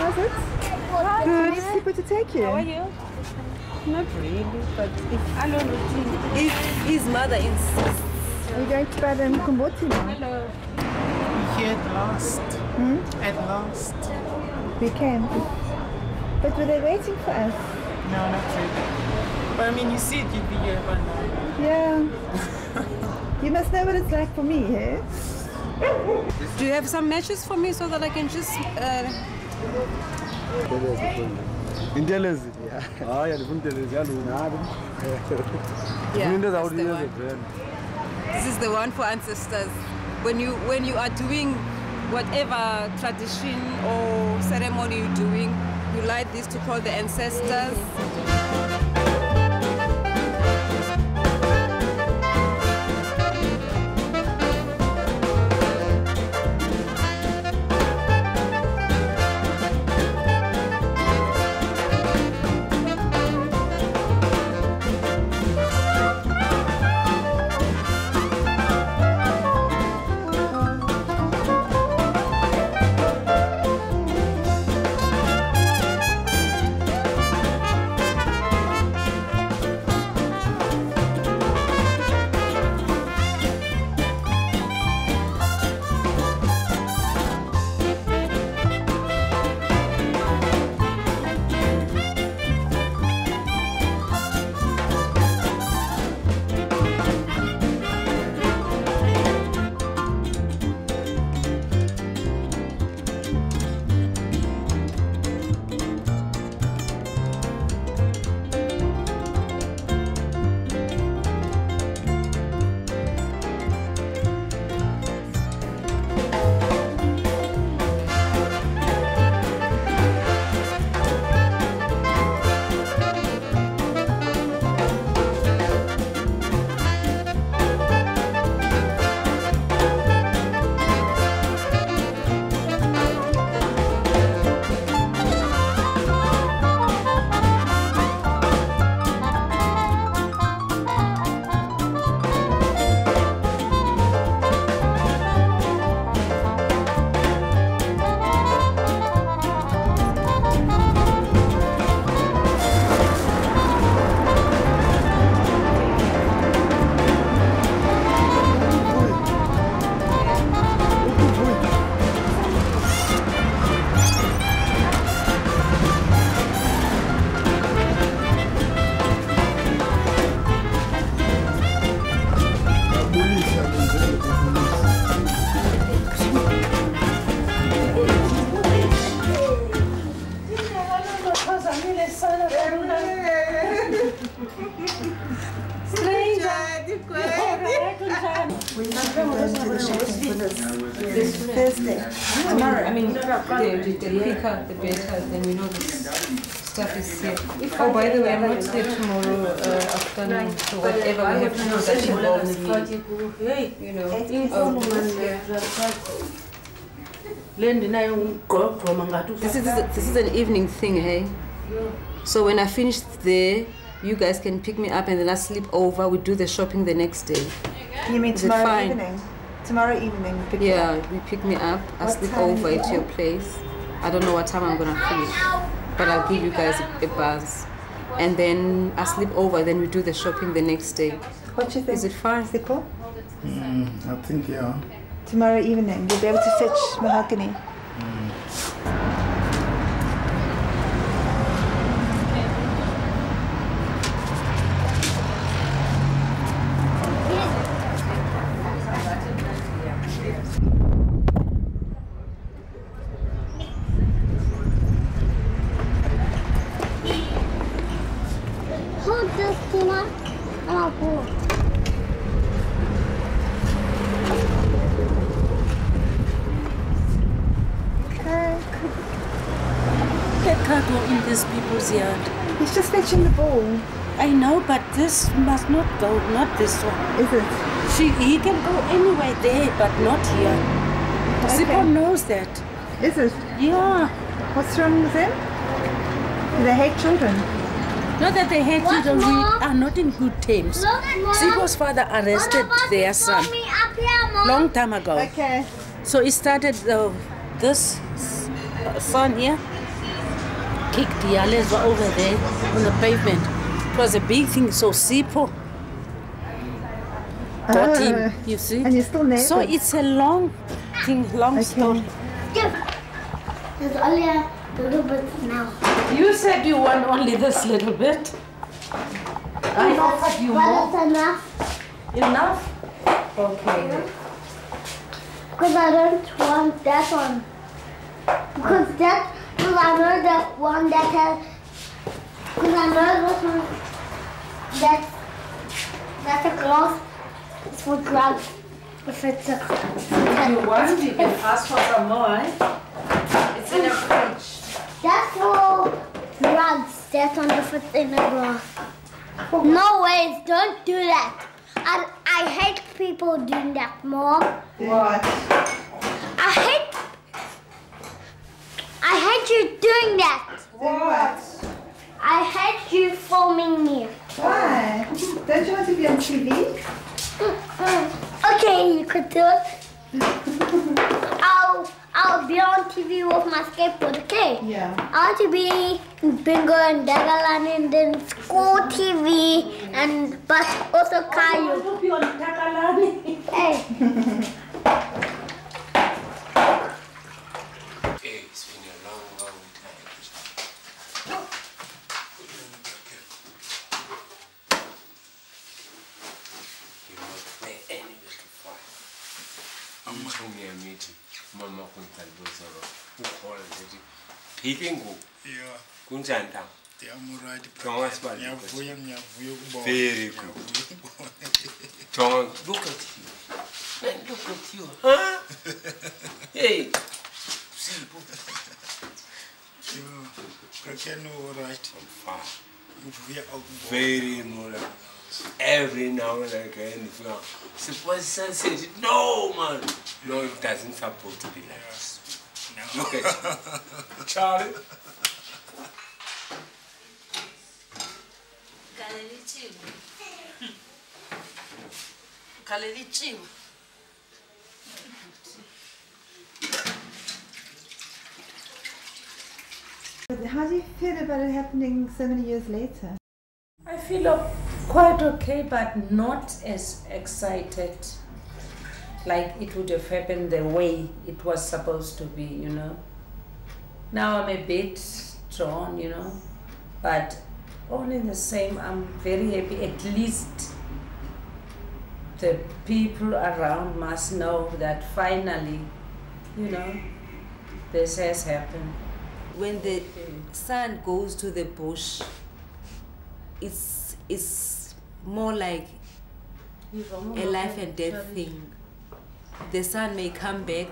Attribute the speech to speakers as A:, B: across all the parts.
A: How's it? Good. Is Sipho to take you?
B: How are you? Not really, but
C: if his mother insists.
A: Are you going to buy them Mkomboti now?
B: Hello.
D: Here at last. At last.
A: We can. But were they waiting for us?
D: No, not really. But I mean, you see it, you'd be here by now.
A: Yeah. You must know what it's like for me, eh?
C: Do you have some matches for me so that I can just...
E: Intelezi. Hayi andifundelezi yalunga.
C: Yeah, that's the one. This is the one for ancestors. When you are doing whatever tradition or ceremony you're doing, you light this to call the ancestors.
A: Thursday. Tomorrow.
C: I mean, the quicker the better, then we know this stuff is here. Oh, by the way, I'm not here tomorrow afternoon, so whatever we have to do that involves me. You know. This is an evening thing, hey? So when I finish there, you guys can pick me up and then I sleep over. We do the shopping the next day.
A: You mean tomorrow evening? Tomorrow evening we pick you up?
C: You pick me up. I sleep over at your place. I don't know what time I'm gonna finish, but I'll give you guys a buzz. And then I sleep over, then we do the shopping the next day.
A: What do you think?
C: Is it fine?
A: Sipho?
E: I think, yeah.
A: Tomorrow evening, you'll be able to fetch mahogany.
B: Can't go in these people's yard.
A: He's just fetching the ball.
B: I know, but this must not go, not this one.
A: Is it?
B: He can go anywhere there, but not here.
A: Okay.
B: Sipho knows that.
A: Is it?
B: Yeah.
A: What's wrong with them? Do they hate children?
B: Not that they hate children, we are not in good terms. Sipho's father arrested their son long time ago.
A: Okay.
B: So it started this son here kicked Yalezwa over there on the pavement. It was a big thing, so Sipho got him, you see.
A: And you're still neighbors?
B: So it's a long thing, long story.
F: There's only a little bit now.
B: You said you want only this little bit. I offered you more.
F: But it's enough.
B: Enough? Okay.
F: Because I don't want that one. Because I know the one that has. Because I know this one that's a glass. It's for drugs. If it's a.
B: If you want, you can ask for some more, eh? It's in a fridge.
F: That's for drugs. That one if it's in a glass. No ways, don't do that. I hate people doing that, Mom.
A: What?
F: I hate you doing that.
A: What?
F: I hate you filming me.
A: Why? Don't you want to be on TV?
F: Okay, you could do it. I'll be on TV with my skateboard, okay?
A: Yeah.
F: I want to be in Bingo and Dagalan and then school TV but also Caillou.
B: I'll be on Takalani.
F: Hey.
G: It's been a long time. You must play any little fight. I'm telling you a meeting. Mama kuntalibozoro. Who calls it? Picking who?
E: Yeah.
G: Kunjanta.
E: I'm alright.
G: Very good. John, look at you. Man, look at you. Huh? Hey. Very moral. Every now and again, suppose says, no, man. No, it doesn't support to be like this. No. Look at you. Charlie.
A: How do you feel about it happening so many years later?
B: I feel quite okay, but not as excited like it would have happened the way it was supposed to be, you know. Now I'm a bit drawn, you know, but all in the same, I'm very happy. At least the people around must know that finally, you know, this has happened.
C: When the son goes to the bush, it's more like a life and death thing. The son may come back,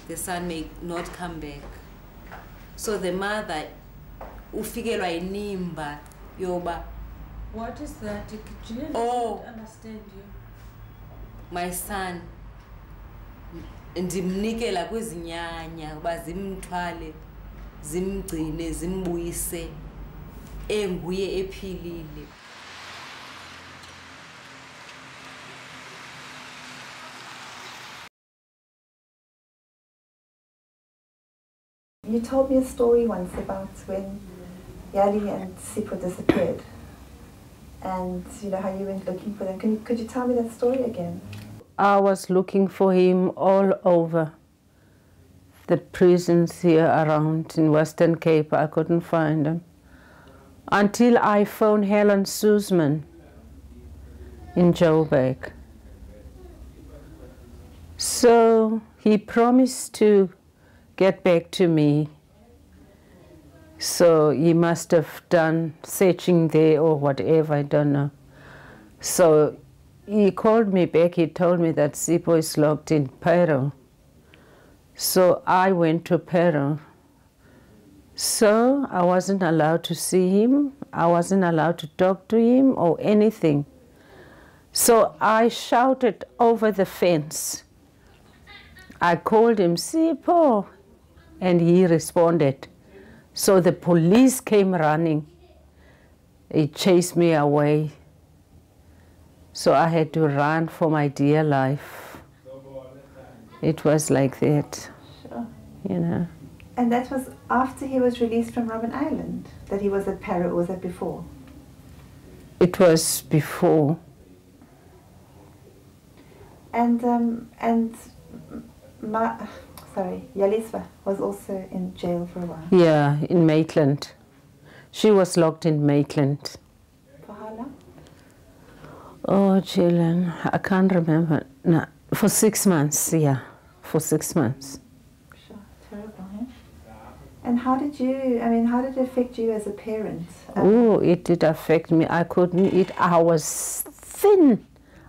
C: the son may not come back. So the mother, ufikelwa inimba yoba.
B: What is that? Julian,
C: Oh.
B: I don't understand you.
C: My son, ndimnikela kwizinyanya uba zimthwale, zimgcine, zimbuyise, enguye ephilile.
A: You told me a story once about when Yali and Sipho disappeared, and you know how you went looking for them. Could you tell me that story again?
B: I was looking for him all over the prisons here around in Western Cape. I couldn't find him until I phoned Helen Suzman in Joburg. So he promised to get back to me. So he must have done searching there or whatever, I don't know. So he called me back, he told me that Sipho is locked in Pero. So I went to Pero. So I wasn't allowed to see him, I wasn't allowed to talk to him or anything. So I shouted over the fence. I called him, Sipho, and he responded. So the police came running. He chased me away. So I had to run for my dear life. It was like that,
A: Sure.
B: you know.
A: And that was after he was released from Robben Island, that he was at Parow, or was that before?
B: It was before.
A: And Yaliswa was also in jail for a while.
B: Yeah, in Maitland. She was locked in Maitland.
A: For how long?
B: Oh, Jillian, I can't remember. No, for 6 months, yeah, for 6 months.
A: Sure, terrible, eh? And how did it affect you as a parent?
B: Oh, it did affect me. I couldn't eat. I was thin.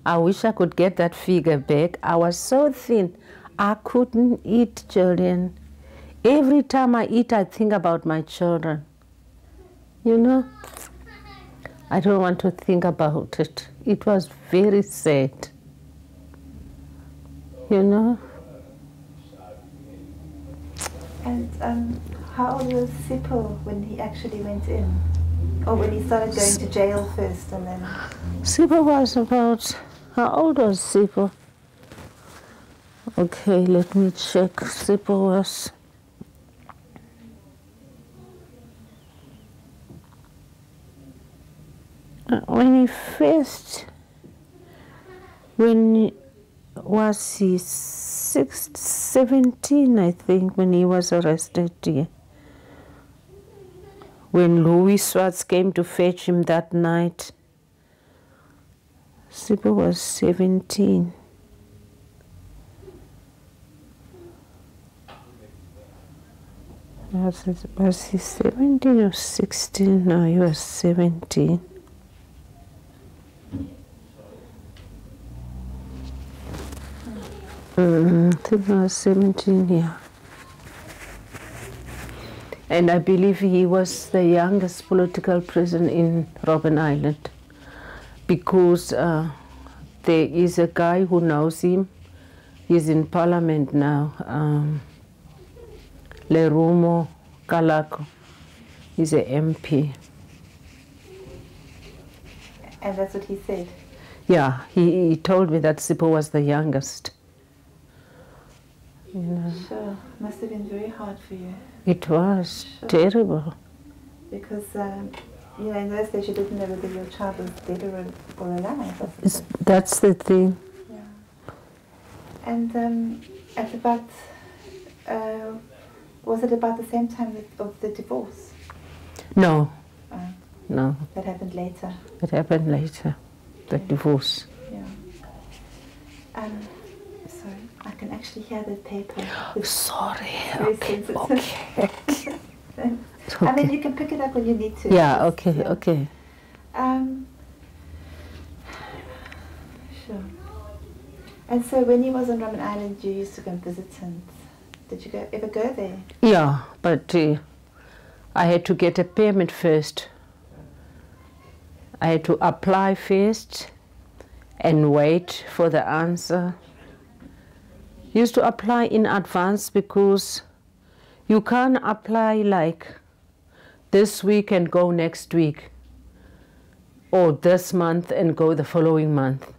B: I wish I could get that figure back. I was so thin. I couldn't eat, Jillian. Every time I eat, I think about my children. You know, I don't want to think about it. It was very sad. You know?
A: And how old was Sipho when he actually went in? Or when he started going to jail first and then...
B: Sipho was about... How old was Sipho? Okay, let me check. Sipho was... When he first... When was he 17, I think, when he was arrested, yeah. When Louis Swartz came to fetch him that night, Sipho was 17. Was he 17 or 16? No, he was 17. I think he was 17, yeah. And I believe he was the youngest political prisoner in Robben Island, because there is a guy who knows him. He's in Parliament now, Lerumo Kalako. He's an MP.
A: And that's what he said?
B: Yeah, he told me that Sipho was the youngest. You know.
A: Sure, must have been very hard for you.
B: It was terrible.
A: Because, you know, in those days you didn't know whether your child was dead or alive.
B: That's the thing.
A: Yeah. And at about, was it about the same time of the divorce?
B: No. No.
A: That happened later?
B: It happened later, the divorce.
A: Yeah. Sorry, I can actually hear the paper.
B: Sorry.
A: Very
B: okay.
A: sensitive.
B: Okay.
A: I mean, you can pick it up when you need to.
B: Yeah, okay, yeah. Okay.
A: Sure. And so when he was on Robben Island, you used to go and visit him. Did you ever go there?
B: Yeah, but I had to get a permit first. I had to apply first and wait for the answer. Used to apply in advance because you can't apply like this week and go next week, or this month and go the following month.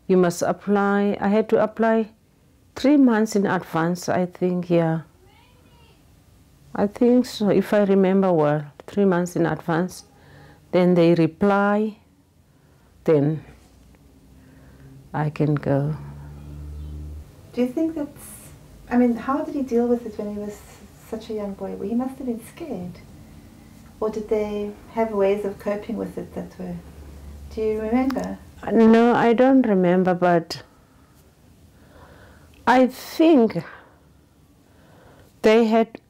B: You must apply. I had to apply 3 months in advance, I think, yeah. I think so, if I remember well, 3 months in advance. Then they reply, then I can go.
A: Do you think that's, I mean, how did he deal with it when he was such a young boy? Well, he must have been scared. Or did they have ways of coping with it that were, do you remember?
B: No, I don't remember, but I think they had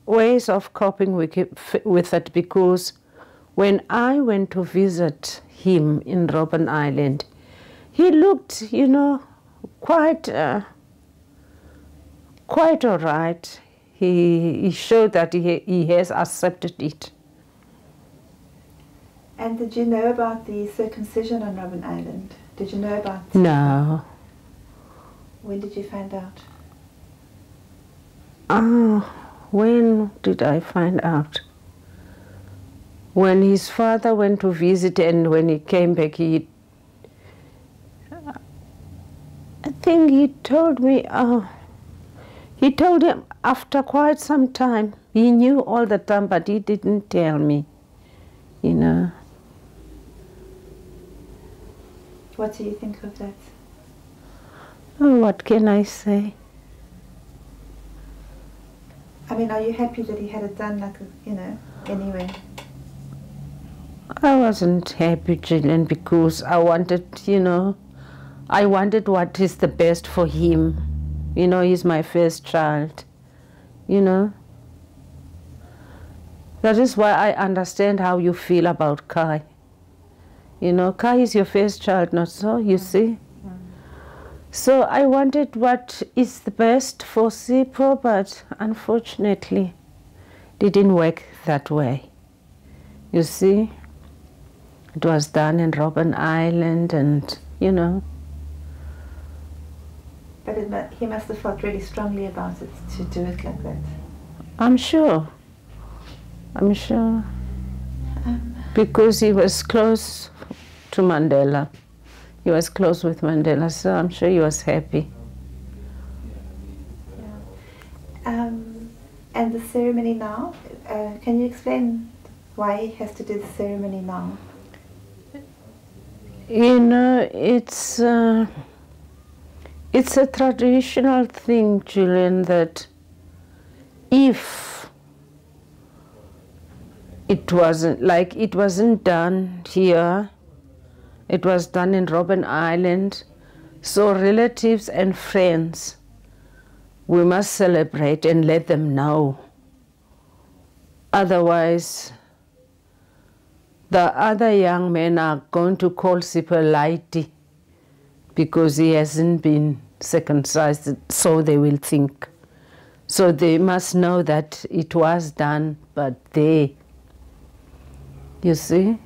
B: ways of coping with it, because when I went to visit him in Robben Island, he looked, you know, quite all right. He showed that he has accepted it.
A: And did you know about the circumcision on Robben Island? Did you know about it?
B: No.
A: When did you find out?
B: When did I find out? When his father went to visit, and when he came back, I think he told me, He told him after quite some time. He knew all the time, but he didn't tell me, you know.
A: What do you think of that?
B: Oh, what can I say?
A: I mean, are you happy that he had it done, like, you know, anyway?
B: I wasn't happy, Gillian, because I wanted, you know, I wanted what is the best for him. You know, he's my first child, you know. That is why I understand how you feel about Kai. You know, Kai is your first child, not so, you see? So I wanted what is the best for Sipho, but unfortunately, it didn't work that way. You see? It was done in Robben Island and, you know.
A: But he must have felt really strongly about it to do it like that.
B: I'm sure. I'm sure. Because he was close to Mandela. He was close with Mandela, so I'm sure he was happy.
A: Yeah. And the ceremony now, can you explain why he has to do the ceremony now?
B: You know, it's a traditional thing, Julian, that if it wasn't done here, it was done in Robben Island, so relatives and friends, we must celebrate and let them know. Otherwise, the other young men are going to call Sipho Laiti because he hasn't been circumcised, so they will think. So they must know that it was done, but you see?